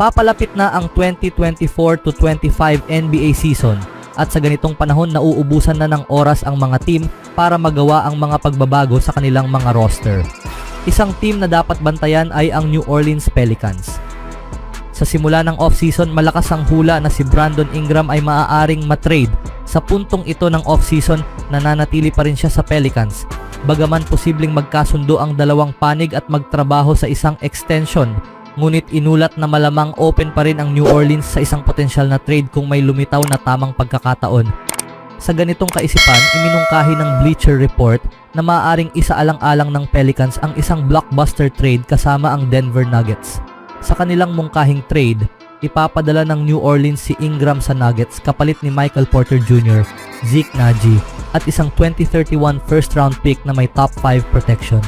Papalapit na ang 2024 to 25 NBA season at sa ganitong panahon nauubusan na ng oras ang mga team para magawa ang mga pagbabago sa kanilang mga roster. Isang team na dapat bantayan ay ang New Orleans Pelicans. Sa simula ng off-season, malakas ang hula na si Brandon Ingram ay maaaring matrade. Sa puntong ito ng off-season, nananatili pa rin siya sa Pelicans. Bagaman posibleng magkasundo ang dalawang panig at magtrabaho sa isang extension, ngunit inulat na malamang open pa rin ang New Orleans sa isang potensyal na trade kung may lumitaw na tamang pagkakataon. Sa ganitong kaisipan, iminungkahi ng Bleacher Report na maaaring isaalang-alang ng Pelicans ang isang blockbuster trade kasama ang Denver Nuggets. Sa kanilang mungkahing trade, ipapadala ng New Orleans si Ingram sa Nuggets kapalit ni Michael Porter Jr., Zeke Naji at isang 2031 first round pick na may top 5 protection.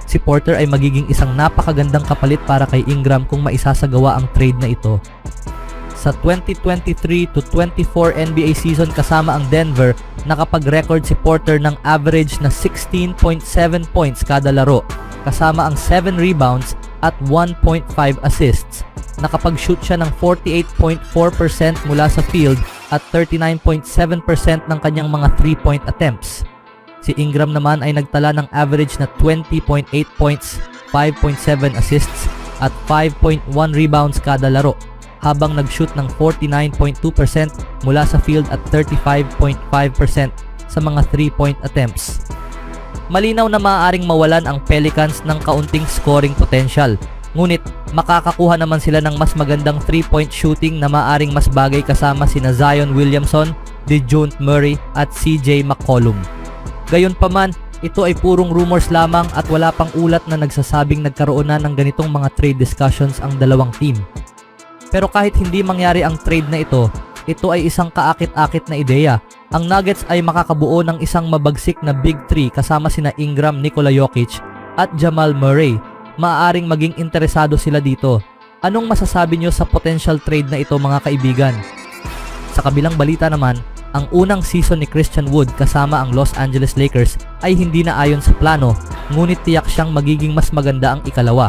Si Porter ay magiging isang napakagandang kapalit para kay Ingram kung maisasagawa ang trade na ito. Sa 2023 to 24 NBA season kasama ang Denver, nakapag-record si Porter ng average na 16.7 points kada laro, kasama ang 7 rebounds at 1.5 assists. Nakapag-shoot siya ng 48.4% mula sa field at 39.7% ng kanyang mga 3-point attempts. Si Ingram naman ay nagtala ng average na 20.8 points, 5.7 assists at 5.1 rebounds kada laro, habang nag-shoot ng 49.2% mula sa field at 35.5% sa mga 3-point attempts. Malinaw na maaaring mawalan ang Pelicans ng kaunting scoring potential, ngunit makakakuha naman sila ng mas magandang 3-point shooting na maaaring mas bagay kasama sina Zion Williamson, DeJounte Murray at CJ McCollum. Gayunpaman, ito ay purong rumors lamang at wala pang ulat na nagsasabing nagkaroon na ng ganitong mga trade discussions ang dalawang team. Pero kahit hindi mangyari ang trade na ito ay isang kaakit-akit na ideya. Ang Nuggets ay makakabuo ng isang mabagsik na Big 3 kasama sina Ingram, Nikola Jokic at Jamal Murray. Maaaring maging interesado sila dito. Anong masasabi nyo sa potential trade na ito mga kaibigan? Sa kabilang balita naman, ang unang season ni Christian Wood kasama ang Los Angeles Lakers ay hindi na ayon sa plano, ngunit tiyak siyang magiging mas maganda ang ikalawa.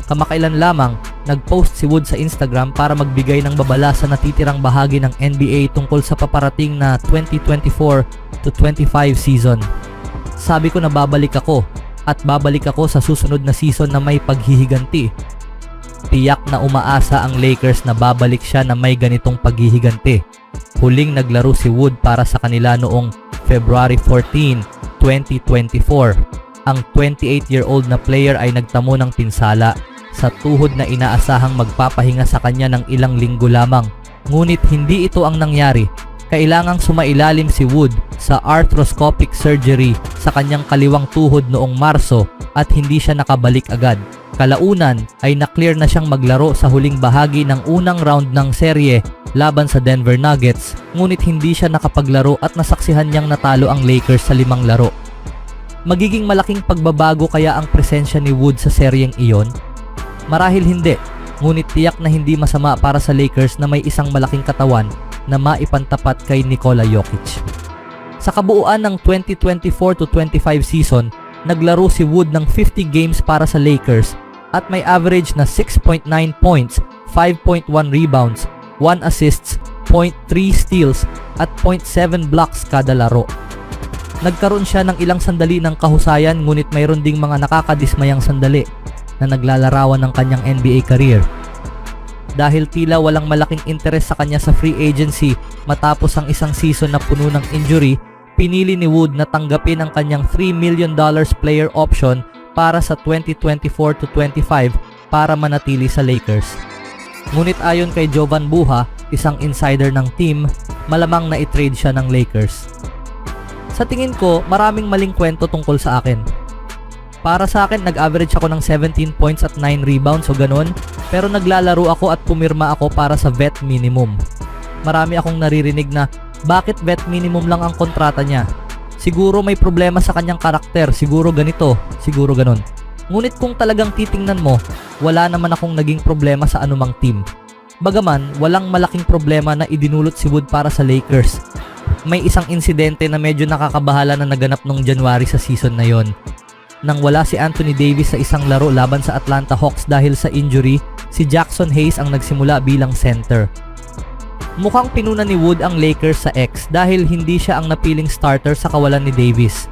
Kamakailan lamang, nag-post si Wood sa Instagram para magbigay ng babala sa natitirang bahagi ng NBA tungkol sa paparating na 2024 to 25 season. Sabi ko na babalik ako at babalik ako sa susunod na season na may paghihiganti. Tiyak na umaasa ang Lakers na babalik siya na may ganitong paghihiganti. Huling naglaro si Wood para sa kanila noong February 14, 2024. Ang 28-year-old na player ay nagtamo ng pinsala sa tuhod na inaasahang magpapahinga sa kanya ng ilang linggo lamang. Ngunit hindi ito ang nangyari. Kailangang sumailalim si Wood sa arthroscopic surgery sa kanyang kaliwang tuhod noong Marso at hindi siya nakabalik agad. Kalaunan ay na-clear na siyang maglaro sa huling bahagi ng unang round ng serye laban sa Denver Nuggets, ngunit hindi siya nakapaglaro at nasaksihan niyang natalo ang Lakers sa 5 laro. Magiging malaking pagbabago kaya ang presensya ni Wood sa seryeng iyon? Marahil hindi, ngunit tiyak na hindi masama para sa Lakers na may isang malaking katawan na maipantapat kay Nikola Jokic. Sa kabuuan ng 2024 to 25 season, naglaro si Wood ng 50 games para sa Lakers at may average na 6.9 points, 5.1 rebounds, 1 assists, 0.3 steals at 0.7 blocks kada laro. Nagkaroon siya ng ilang sandali ng kahusayan, ngunit mayroon ding mga nakakadismayang sandali na naglalarawan ng kanyang NBA career. Dahil tila walang malaking interes sa kanya sa free agency matapos ang isang season na puno ng injury, pinili ni Wood na tanggapin ang kanyang $3 million player option para sa 2024 to 25 para manatili sa Lakers. Ngunit ayon kay Jovan Buha, isang insider ng team, malamang na i-trade siya ng Lakers. Sa tingin ko, maraming maling kwento tungkol sa akin. Para sa akin, nag-average ako ng 17 points at 9 rebounds o ganun, pero naglalaro ako at pumirma ako para sa vet minimum. Marami akong naririnig na, bakit vet minimum lang ang kontrata niya? Siguro may problema sa kanyang karakter, siguro ganito, siguro ganun. Ngunit kung talagang titingnan mo, wala naman akong naging problema sa anumang team. Bagaman, walang malaking problema na idinulot si Wood para sa Lakers. May isang insidente na medyo nakakabahala na naganap nung January sa season na yon. Nang wala si Anthony Davis sa isang laro laban sa Atlanta Hawks dahil sa injury, si Jackson Hayes ang nagsimula bilang center. Mukhang pinuna ni Wood ang Lakers sa X dahil hindi siya ang napiling starter sa kawalan ni Davis.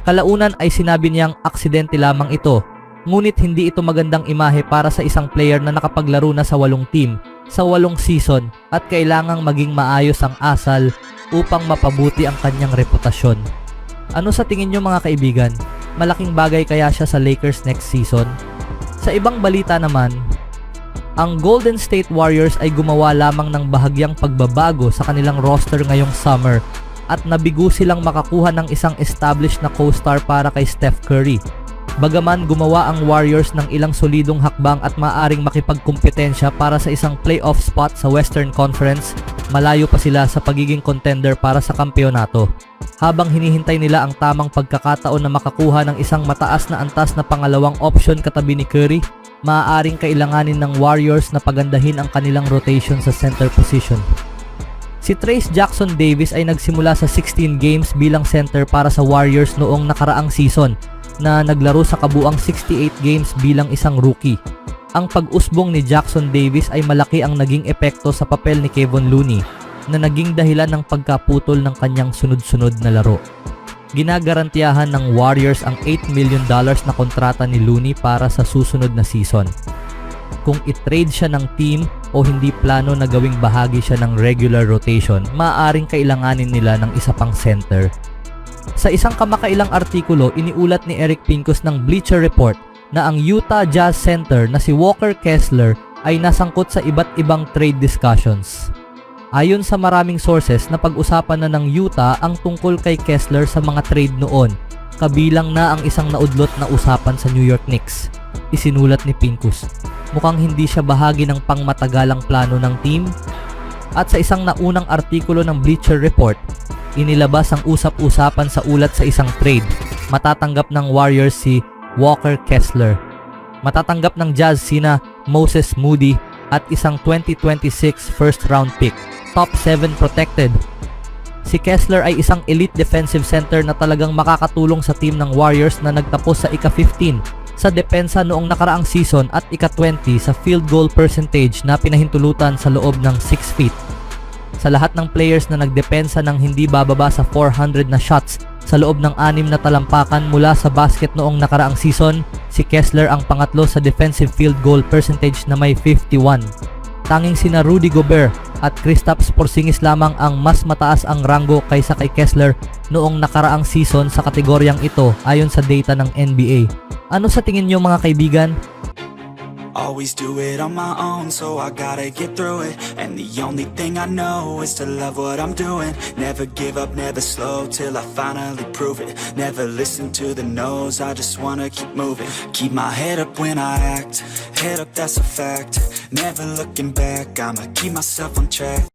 Kalaunan ay sinabi niyang aksidente lamang ito, ngunit hindi ito magandang imahe para sa isang player na nakapaglaro na sa 8 team, sa 8 season at kailangang maging maayos ang asal upang mapabuti ang kanyang reputasyon. Ano sa tingin niyo mga kaibigan? Malaking bagay kaya siya sa Lakers next season? Sa ibang balita naman, ang Golden State Warriors ay gumawa lamang ng bahagyang pagbabago sa kanilang roster ngayong summer at nabigo silang makakuha ng isang established na co-star para kay Steph Curry. Bagaman gumawa ang Warriors ng ilang solidong hakbang at maaring makipagkumpetensya para sa isang playoff spot sa Western Conference, malayo pa sila sa pagiging contender para sa kampeonato. Habang hinihintay nila ang tamang pagkakataon na makakuha ng isang mataas na antas na pangalawang option katabi ni Curry, maaaring kailanganin ng Warriors na pagandahin ang kanilang rotation sa center position. Si Trayce Jackson Davis ay nagsimula sa 16 games bilang center para sa Warriors noong nakaraang season na naglaro sa kabuang 68 games bilang isang rookie. Ang pag-usbong ni Jackson Davis ay malaki ang naging epekto sa papel ni Kevon Looney na naging dahilan ng pagkaputol ng kanyang sunod-sunod na laro. Ginagarantiyahan ng Warriors ang $8 million na kontrata ni Looney para sa susunod na season. Kung i-trade siya ng team o hindi plano na gawing bahagi siya ng regular rotation, maaaring kailanganin nila ng isa pang center. Sa isang kamakailang artikulo, iniulat ni Eric Pincus ng Bleacher Report na ang Utah Jazz center na si Walker Kessler ay nasangkot sa iba't ibang trade discussions. Ayon sa maraming sources, napag-usapan na ng Utah ang tungkol kay Kessler sa mga trade noon, kabilang na ang isang naudlot na usapan sa New York Knicks. Isinulat ni Pincus, mukhang hindi siya bahagi ng pangmatagalang plano ng team. At sa isang naunang artikulo ng Bleacher Report, inilabas ang usap-usapan sa ulat sa isang trade. Matatanggap ng Warriors si Walker Kessler. Matatanggap ng Jazz sina Moses Moody at isang 2026 first round pick. Top 7 protected. Si Kessler ay isang elite defensive center na talagang makakatulong sa team ng Warriors na nagtapos sa ika-15 sa depensa noong nakaraang season at ika-20 sa field goal percentage na pinahintulutan sa loob ng 6 feet. Sa lahat ng players na nagdepensa ng hindi bababa sa 400 na shots sa loob ng 6 na talampakan mula sa basket noong nakaraang season, si Kessler ang pangatlo sa defensive field goal percentage na may 51. Tanging sina Rudy Gobert at Kristaps Porzingis lamang ang mas mataas ang ranggo kaysa kay Kessler noong nakaraang season sa kategoryang ito ayon sa data ng NBA. Ano sa tingin niyo mga kaibigan? Always do it on my own, so I gotta get through it. And the only thing I know is to love what I'm doing. Never give up, never slow, till I finally prove it. Never listen to the no's, I just wanna keep moving. Keep my head up when I act, head up, that's a fact. Never looking back, I'ma keep myself on track.